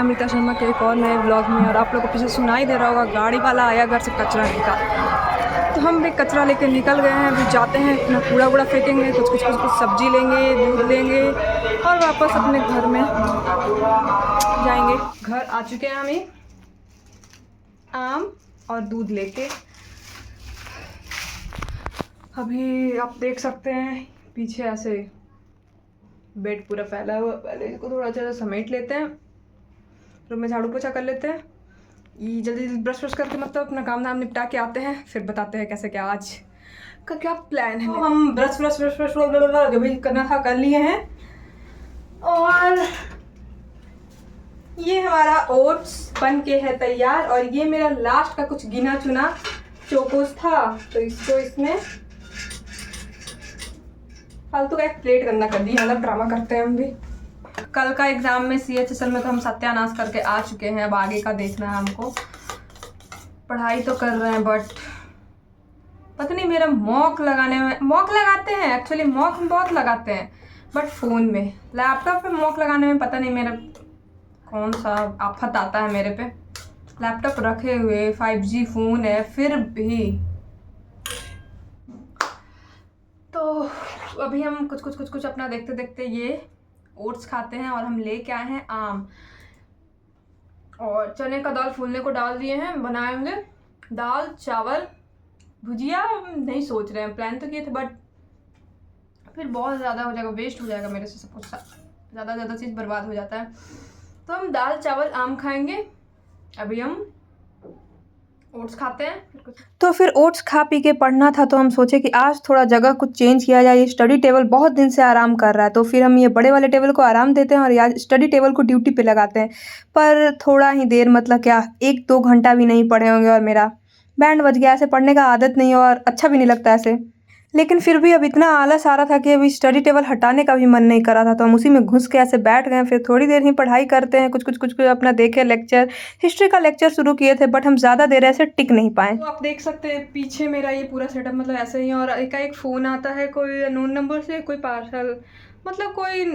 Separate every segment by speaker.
Speaker 1: अमृता शर्मा के एक और नए ब्लॉग में। और आप लोग को पीछे सुनाई दे रहा होगा, गाड़ी वाला आया घर से कचरा निकाल। तो हम भी कचरा लेके निकल गए हैं। अभी जाते हैं, अपना कूड़ा वूड़ा फेंकेंगे, कुछ सब्जी लेंगे, दूध लेंगे और वापस अपने घर में जाएंगे। घर आ चुके हैं हम आम और दूध लेके। अभी आप देख सकते हैं पीछे ऐसे बेड पूरा फैला हुआ। पहले इसको थोड़ा अच्छा समेट लेते हैं, रूम में झाड़ू पोछा कर लेते हैं, ये जल्दी ब्रश करके मतलब अपना काम धाम निपटा के आते हैं। फिर बताते हैं कैसे क्या आज का क्या प्लान है। तो हम ब्रश जो भी करना था कर लिए हैं। और ये हमारा ओट्स बन के है तैयार। और ये मेरा लास्ट का कुछ गिना चुना चोकोस था, तो इसको इसमें फालतू का एक प्लेट गंदा कर दिया। मतलब ड्रामा करते हैं हम भी। कल का एग्जाम में CHSL में तो हम सत्यानाश करके आ चुके हैं। अब आगे का देखना है हमको। पढ़ाई तो कर रहे हैं बट पता नहीं मेरा मॉक लगाने में, मॉक लगाते हैं एक्चुअली, मॉक बहुत लगाते हैं बट फ़ोन में, लैपटॉप पे मॉक लगाने में पता नहीं मेरा कौन सा आफत आता है मेरे पे। लैपटॉप रखे हुए 5G फ़ोन है फिर भी। तो अभी हम कुछ अपना देखते देखते ये ओट्स खाते हैं। और हम लेके आए हैं आम और चने का दाल फूलने को डाल दिए हैं। बनाए होंगे दाल चावल भुजिया, नहीं सोच रहे हैं, प्लान तो किए थे बट फिर बहुत ज़्यादा हो जाएगा, वेस्ट हो जाएगा मेरे से सब कुछ, ज़्यादा चीज़ बर्बाद हो जाता है। तो हम दाल चावल आम खाएंगे। अभी हम ओट्स खाते हैं। तो फिर ओट्स खा पी के पढ़ना था, तो हम सोचे कि आज थोड़ा जगह कुछ चेंज किया जाए। ये स्टडी टेबल बहुत दिन से आराम कर रहा है, तो फिर हम ये बड़े वाले टेबल को आराम देते हैं और आज स्टडी टेबल को ड्यूटी पे लगाते हैं। पर थोड़ा ही देर, मतलब क्या 1-2 घंटा भी नहीं पढ़े होंगे और मेरा बैंड बज गया। ऐसे पढ़ने का आदत नहीं है और अच्छा भी नहीं लगता ऐसे। लेकिन फिर भी अब इतना आलस आ रहा था कि अभी स्टडी टेबल हटाने का भी मन नहीं कर रहा था, तो हम उसी में घुस के ऐसे बैठ गए। फिर थोड़ी देर ही पढ़ाई करते हैं, कुछ अपना देखे। लेक्चर हिस्ट्री का लेक्चर शुरू किए थे बट हम ज़्यादा देर ऐसे टिक नहीं पाए। तो आप देख सकते हैं पीछे मेरा ये पूरा सेटअप मतलब ऐसे ही। और एक फ़ोन आता है कोई अननोन नंबर से, कोई पार्सल, मतलब कोई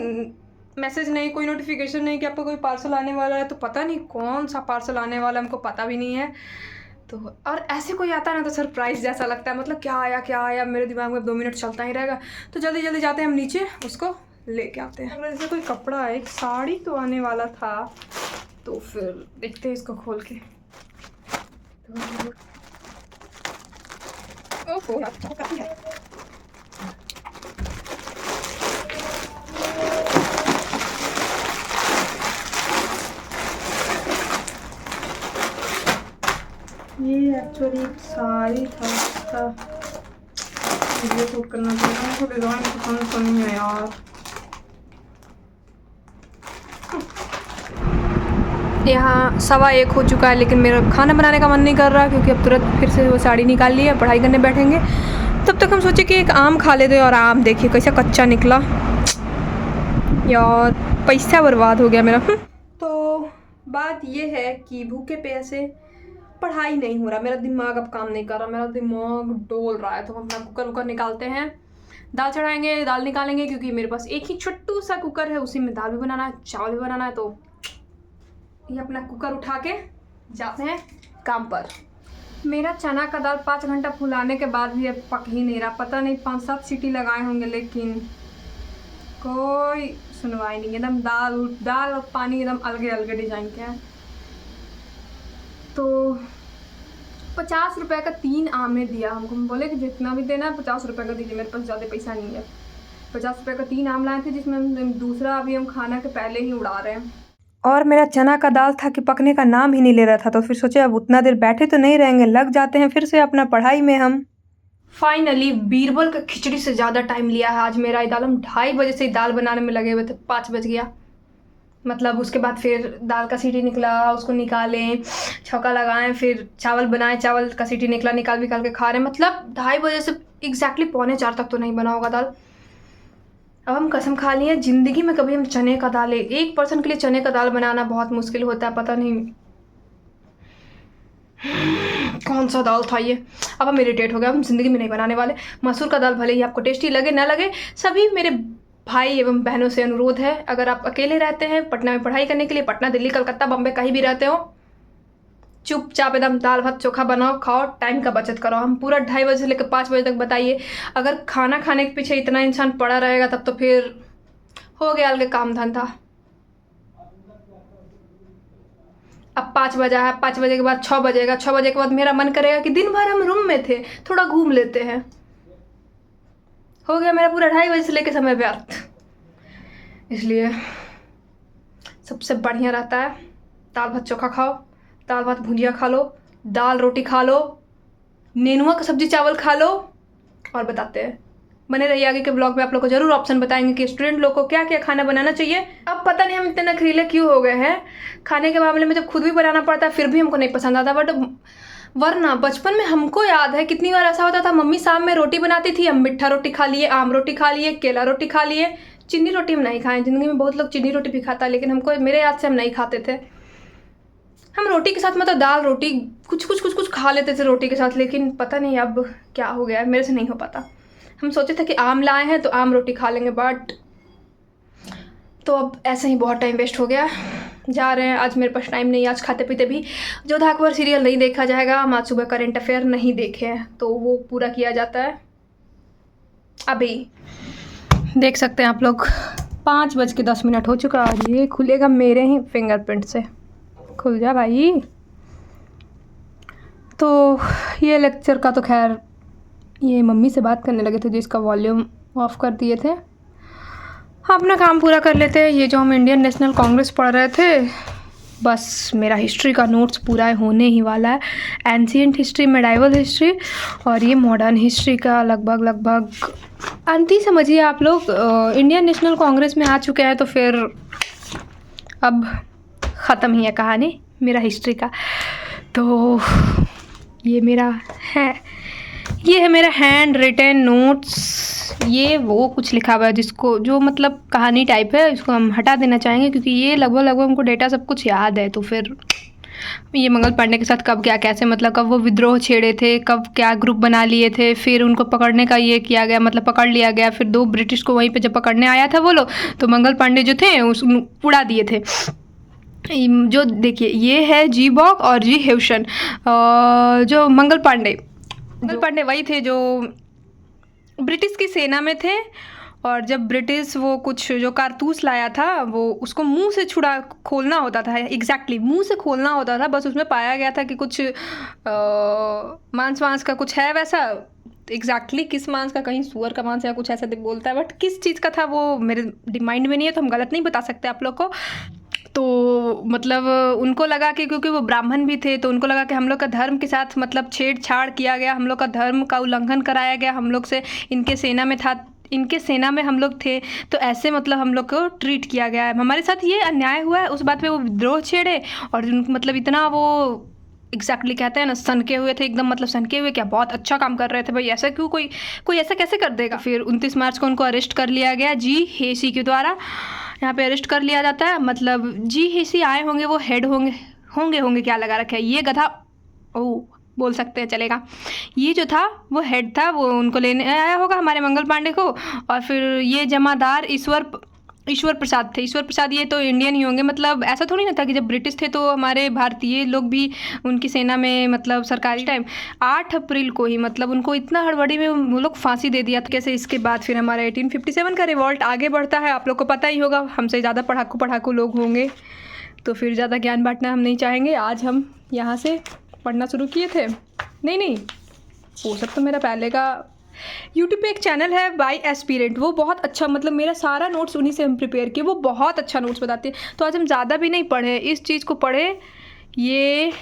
Speaker 1: मैसेज नहीं, कोई नोटिफिकेशन नहीं कि आपको कोई पार्सल आने वाला है। तो पता नहीं कौन सा पार्सल आने वाला है, हमको पता भी नहीं है। तो और ऐसे कोई आता है ना तो सरप्राइज़ जैसा लगता है, मतलब क्या आया मेरे दिमाग में 2 मिनट चलता ही रहेगा। तो जल्दी जाते हैं हम नीचे, उसको लेके आते हैं। जैसे कोई कपड़ा है, एक साड़ी तो आने वाला था, तो फिर देखते हैं इसको खोल के। ये एक्चुअली साड़ी था, इसका वीडियो शूट करना चाहिए। मुझको डिज़ाइन पसंद तो नहीं है यार। यहाँ 1:15 हो चुका है, लेकिन मेरा खाना बनाने का मन नहीं कर रहा क्योंकि अब तुरंत फिर से वो साड़ी निकाल ली है, पढ़ाई करने बैठेंगे। तब तक हम सोचे कि एक आम खा लेते हैं। और आम देखिए कैसा कच्चा निकला यार, पैसा बर्बाद हो गया मेरा। तो बात ये है कि भूखे प्यासे पढ़ाई नहीं हो रहा, मेरा दिमाग अब काम नहीं कर रहा, मेरा दिमाग डोल रहा है। तो हम अपना कुकर निकालते हैं, दाल चढ़ाएंगे, दाल निकालेंगे क्योंकि मेरे पास एक ही छोटू सा कुकर है, उसी में दाल भी बनाना है, चावल भी बनाना है। तो ये अपना कुकर उठा के जाते हैं काम पर। मेरा चना का दाल 5 घंटा फुलाने के बाद भी अब पक ही नहीं रहा। पता नहीं 5-7 सीटी लगाए होंगे, लेकिन कोई सुनवाई नहीं। एकदम दाल और पानी एकदम अलग डिजाइन के है। तो 50 रुपये का 3 आमे दिया हमको। हम बोले कि जितना भी देना है 50 रुपये का दीजिए, मेरे पास ज़्यादा पैसा नहीं है। 50 रुपये का 3 आम लाए थे, जिसमें हम दूसरा अभी हम खाना के पहले ही उड़ा रहे हैं। और मेरा चना का दाल था कि पकने का नाम ही नहीं ले रहा था। तो फिर सोचे अब उतना देर बैठे तो नहीं रहेंगे, लग जाते हैं फिर से अपना पढ़ाई में हम। फाइनली बीरबल का खिचड़ी से ज़्यादा टाइम लिया है आज मेरा। दाल हम 2:30 बजे से दाल बनाने में लगे हुए थे, 5 बज गया। मतलब उसके बाद फिर दाल का सीटी निकला, उसको निकालें, छौंका लगाएं, फिर चावल बनाएं, चावल का सीटी निकला, निकाल के खा रहे हैं। मतलब 2:30 बजे से एग्जैक्टली 3:45 तक तो नहीं बना होगा दाल। अब हम कसम खा लिए ज़िंदगी में कभी हम चने का दाल, एक पर्सन के लिए चने का दाल बनाना बहुत मुश्किल होता है। पता नहीं कौन सा दाल था ये। अब हम इरिटेट हो गया, हम ज़िंदगी में नहीं बनाने वाले। मसूर का दाल भले ही आपको टेस्टी लगे ना लगे, सभी मेरे भाई एवं बहनों से अनुरोध है, अगर आप अकेले रहते हैं पटना में पढ़ाई करने के लिए, पटना, दिल्ली, कलकत्ता, बम्बे कहीं भी रहते हो, चुपचाप एकदम दाल भात चोखा बनाओ, खाओ, टाइम का बचत करो। हम पूरा 2:30 से लेकर 5 बजे तक बताइए। अगर खाना खाने के पीछे इतना इंसान पड़ा रहेगा तब तो फिर हो गया अलग काम धंधा। अब 5 बजा है, 5 बजे के बाद 6 बजेगा, 6 बजे के बाद मेरा मन करेगा कि दिन भर हम रूम में थे, थोड़ा घूम लेते हैं। हो गया मेरा पूरा 2:30 से लेकर समय व्यर्थ। इसलिए सबसे बढ़िया रहता है दाल भात चोखा खाओ, दाल भात भुजिया खा लो, दाल रोटी खा लो, नेनुआ का सब्जी चावल खा लो। और बताते हैं, बने रहिए आगे के ब्लॉग में, आप लोग को जरूर ऑप्शन बताएंगे कि स्टूडेंट लोग को क्या क्या खाना बनाना चाहिए। अब पता नहीं हम इतने नखरीले क्यों हो गए हैं खाने के मामले में, जब खुद भी बनाना पड़ता है फिर भी हमको नहीं पसंद आता। बट वरना बचपन में हमको याद है कितनी बार ऐसा होता था, मम्मी शाम में रोटी बनाती थी, हम मिठा रोटी खा लिए, आम रोटी खा लिए, केला रोटी खा लिए। चीनी रोटी हम नहीं खाएं, ज़िंदगी में बहुत लोग चीनी रोटी भी खाता, लेकिन हमको मेरे याद से हम नहीं खाते थे। हम रोटी के साथ मतलब दाल रोटी कुछ खा लेते थे रोटी के साथ, लेकिन पता नहीं अब क्या हो गया, मेरे से नहीं हो पाता। हम सोचे थे कि आम लाए हैं तो आम रोटी खा लेंगे, बट तो अब ऐसे ही बहुत टाइम वेस्ट हो गया। जा रहे हैं, आज मेरे पास टाइम नहीं, आज खाते पीते भी जोधा अकबर सीरियल नहीं देखा जाएगा। हम आज सुबह करेंट अफेयर नहीं देखे हैं तो वो पूरा किया जाता है। अभी देख सकते हैं आप लोग 5:10 हो चुका और ये खुलेगा मेरे ही फिंगरप्रिंट से। खुल जा भाई। तो ये लेक्चर का तो खैर ये मम्मी से बात करने लगे थे जिसका वॉल्यूम ऑफ कर दिए थे। हम अपना काम पूरा कर लेते हैं। ये जो हम इंडियन नेशनल कांग्रेस पढ़ रहे थे, बस मेरा हिस्ट्री का नोट्स पूरा होने ही वाला है। एंशिएंट हिस्ट्री, मेडाइवल हिस्ट्री और ये मॉडर्न हिस्ट्री का लगभग अंत ही समझिए आप लोग। इंडियन नेशनल कांग्रेस में आ चुके हैं तो फिर अब ख़त्म ही है कहानी मेरा हिस्ट्री का। तो ये है मेरा हैंड रिटन नोट्स। ये वो कुछ लिखा हुआ है जिसको जो मतलब कहानी टाइप है, इसको हम हटा देना चाहेंगे क्योंकि ये लगभग हमको डेटा सब कुछ याद है। तो फिर ये मंगल पांडे के साथ कब क्या कैसे मतलब कब वो विद्रोह छेड़े थे, कब क्या ग्रुप बना लिए थे, फिर उनको पकड़ने का ये किया गया, मतलब पकड़ लिया गया, फिर 2 ब्रिटिश को वहीं पे जब पकड़ने आया था वो लोग, तो मंगल पांडे जो थे उस उड़ा दिए थे। जो देखिए ये है जी बॉक और जी हेवशन। जो मंगल पांडे वही थे जो ब्रिटिश की सेना में थे, और जब ब्रिटिश वो कुछ जो कारतूस लाया था वो उसको मुंह से खोलना होता था, एग्जैक्टली मुंह से खोलना होता था। बस उसमें पाया गया था कि कुछ मांस का कुछ है वैसा, एग्जैक्टली किस मांस का, कहीं सुअर का मांस या कुछ ऐसा बोलता है, बट किस चीज़ का था वो मेरे माइंड में नहीं है तो हम गलत नहीं बता सकते आप लोग को। तो मतलब उनको लगा कि क्योंकि वो ब्राह्मण भी थे तो उनको लगा कि हम लोग का धर्म के साथ मतलब छेड़छाड़ किया गया, हम लोग का धर्म का उल्लंघन कराया गया, हम लोग से इनके सेना में हम लोग थे, तो ऐसे मतलब हम लोग को ट्रीट किया गया है, हमारे साथ ये अन्याय हुआ है। उस बात पे वो विद्रोह छेड़े और मतलब इतना वो एग्जैक्टली कहते हैं ना सनके हुए थे एकदम, मतलब सनके हुए क्या बहुत अच्छा काम कर रहे थे भाई, ऐसा क्यों कोई ऐसा कैसे कर देगा। फिर 29 मार्च को उनको अरेस्ट कर लिया गया जी हेसी के द्वारा। यहाँ पे अरेस्ट कर लिया जाता है, मतलब जी हेसी आए होंगे, वो हेड होंगे क्या लगा रखे है ये गधा, ओ बोल सकते हैं चलेगा। ये जो था वो हेड था, वो उनको लेने आया होगा हमारे मंगल पांडे को। और फिर ये जमादार ईश्वर प्रसाद थे। ईश्वर प्रसाद ये तो इंडियन ही होंगे, मतलब ऐसा थोड़ी ना था कि जब ब्रिटिश थे तो हमारे भारतीय लोग भी उनकी सेना में मतलब सरकारी टाइम 8 अप्रैल को ही मतलब उनको इतना हड़बड़ी में वो लोग फांसी दे दिया था। कैसे इसके बाद फिर हमारा 1857 का रिवॉल्ट आगे बढ़ता है, आप लोग को पता ही होगा, हमसे ज़्यादा पढ़ाकू लोग होंगे तो फिर ज़्यादा ज्ञान बांटना हम नहीं चाहेंगे। आज हम यहाँ से पढ़ना शुरू किए थे, नहीं वो सब तो मेरा पहले का। यूट्यूब पे एक चैनल है बाय एस्पिरेंट, वो बहुत अच्छा मतलब मेरा सारा नोट्स उन्हीं से हम प्रिपेयर किए, वो बहुत अच्छा नोट्स बताते हैं। तो आज हम ज़्यादा भी नहीं पढ़े, इस चीज़ को पढ़े, ये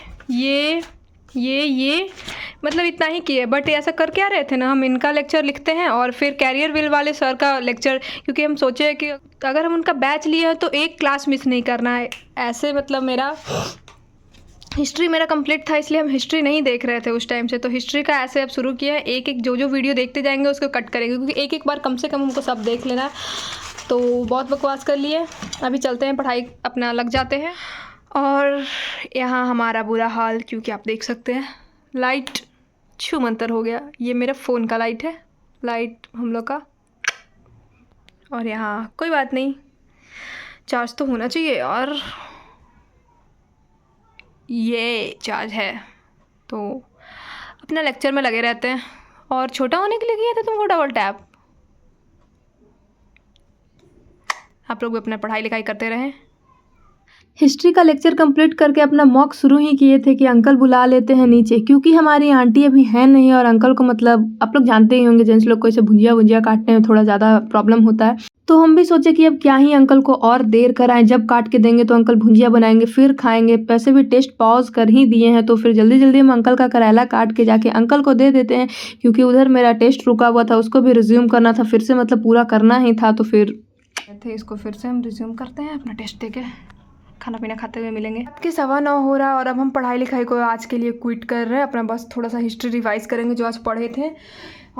Speaker 1: मतलब इतना ही किए। बट ऐसा कर क्या रहे थे ना, हम इनका लेक्चर लिखते हैं और फिर कैरियर विल वाले सर का लेक्चर, क्योंकि हम सोचे कि अगर हम उनका बैच लिए हैं तो एक क्लास मिस नहीं करना है। ऐसे मतलब मेरा हिस्ट्री मेरा कंप्लीट था, इसलिए हम हिस्ट्री नहीं देख रहे थे उस टाइम से। तो हिस्ट्री का ऐसे अब शुरू किया है, एक जो वीडियो देखते जाएंगे उसको कट करेंगे, क्योंकि एक बार कम से कम हमको सब देख लेना है। तो बहुत बकवास कर लिए, अभी चलते हैं पढ़ाई अपना लग जाते हैं। और यहाँ हमारा बुरा हाल, क्योंकि आप देख सकते हैं लाइट छूमंतर हो गया। ये मेरा फ़ोन का लाइट है, लाइट हम लोग का और यहाँ कोई बात नहीं, चार्ज तो होना चाहिए यार। ये चार्ज है। तो अपना लेक्चर में लगे रहते हैं। और छोटा होने के लिए किया था तुमको डबल टैप। आप लोग भी अपना पढ़ाई लिखाई करते रहें। हिस्ट्री का लेक्चर कंप्लीट करके अपना मॉक शुरू ही किए थे कि अंकल बुला लेते हैं नीचे, क्योंकि हमारी आंटी अभी है नहीं और अंकल को मतलब आप लोग जानते ही होंगे, जेंट्स लोग को ऐसे भुजिया काटने में थोड़ा ज़्यादा प्रॉब्लम होता है। तो हम भी सोचे कि अब क्या ही अंकल को और देर कराएं, जब काट के देंगे तो अंकल भुजिया बनाएंगे फिर खाएंगे। पैसे भी टेस्ट पॉज कर ही दिए हैं, तो फिर जल्दी जल्दी हम अंकल का करेला काट के जाके अंकल को दे देते हैं, क्योंकि उधर मेरा टेस्ट रुका हुआ था, उसको भी रिज्यूम करना था, फिर से मतलब पूरा करना ही था। तो फिर इसको फिर से हम रिज्यूम करते हैं अपना टेस्ट देके, खाना पीना खाते हुए मिलेंगे। कि 9:15 हो रहा है और अब हम पढ़ाई लिखाई को आज के लिए क्विट कर रहे हैं अपना, बस थोड़ा सा हिस्ट्री रिवाइज करेंगे जो आज पढ़े थे।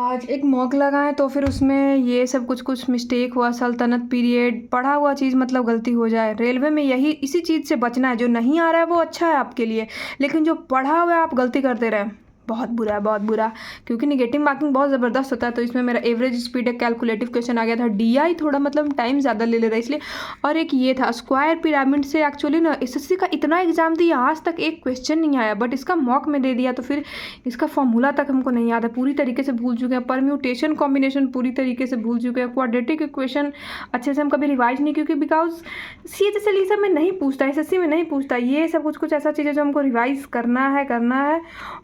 Speaker 1: आज एक मॉक लगाएं तो फिर उसमें ये सब कुछ मिस्टेक हुआ, सल्तनत पीरियड, पढ़ा हुआ चीज़ मतलब गलती हो जाए। रेलवे में यही इसी चीज़ से बचना है, जो नहीं आ रहा है वो अच्छा है आपके लिए, लेकिन जो पढ़ा हुआ है आप गलती करते रहे, बहुत बुरा है, बहुत बुरा। क्योंकि निगेटिव मार्किंग बहुत ज़बरदस्त होता है। तो इसमें मेरा एवरेज स्पीड एक कैलकुलेटिव क्वेश्चन आ गया था, DI थोड़ा मतलब टाइम ज़्यादा ले रहा है इसलिए। और एक ये था स्क्वायर पिरामिड से, एक्चुअली ना SSC का इतना एग्जाम दिया आज तक एक क्वेश्चन नहीं आया, बट इसका मॉक में दे दिया, तो फिर इसका फॉर्मूला तक हमको नहीं याद है, पूरी तरीके से भूल चुके हैं। परम्यूटेशन कॉम्बिनेशन पूरी तरीके से भूल चुके हैं। क्वाड्रेटिक इक्वेशन अच्छे से हम कभी रिवाइज नहीं, क्योंकि बिकॉज CHSL सब में नहीं पूछता, SSC में नहीं पूछता। ये सब कुछ ऐसा चीज़ है जो हमको रिवाइज करना है।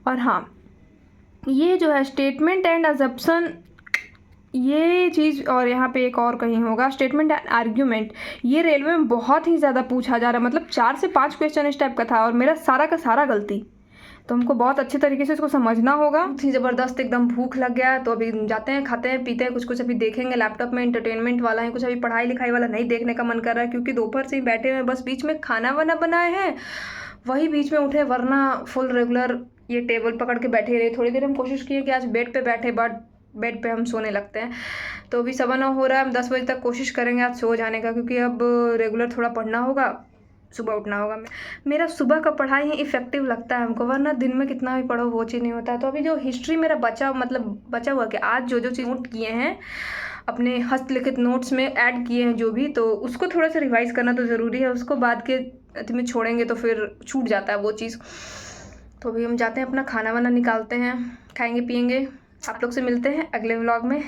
Speaker 1: और हाँ, ये जो है स्टेटमेंट एंड अजम्पशन, ये चीज़, और यहाँ पे एक और कहीं होगा स्टेटमेंट एंड आर्ग्यूमेंट, ये रेलवे में बहुत ही ज़्यादा पूछा जा रहा है, मतलब 4 से 5 क्वेश्चन इस टाइप का था और मेरा सारा का सारा गलती। तो हमको बहुत अच्छे तरीके से इसको समझना होगा। थी ज़बरदस्त, एकदम भूख लग गया, तो अभी जाते हैं, खाते हैं, पीते हैं, कुछ अभी देखेंगे। लैपटॉप में एंटरटेनमेंट वाला है, कुछ अभी पढ़ाई लिखाई वाला नहीं देखने का मन कर रहा है, क्योंकि दोपहर से ही बैठे हुए, बस बीच में खाना वाना बनाए हैं वही बीच में उठे, वरना फुल रेगुलर ये टेबल पकड़ के बैठे रहे। थोड़ी देर हम कोशिश किए कि आज बेड पे बैठे, बट बेड पे हम सोने लगते हैं। तो अभी 9:15 हो रहा है, हम 10 बजे तक कोशिश करेंगे आज सो जाने का, क्योंकि अब रेगुलर थोड़ा पढ़ना होगा, सुबह उठना होगा। मेरा सुबह का पढ़ाई ही इफेक्टिव लगता है हमको, वरना दिन में कितना भी पढ़ो वो चीज़ नहीं होता है। तो अभी जो हिस्ट्री मेरा बचा हुआ कि आज जो चीज़ नोट किए हैं अपने हस्तलिखित नोट्स में ऐड किए हैं जो भी, तो उसको थोड़ा सा रिवाइज करना तो ज़रूरी है। उसको बाद के में छोड़ेंगे तो फिर छूट जाता है वो चीज़। तो अभी हम जाते हैं, अपना खाना वाना निकालते हैं, खाएंगे पिएंगे। आप लोग से मिलते हैं अगले व्लॉग में।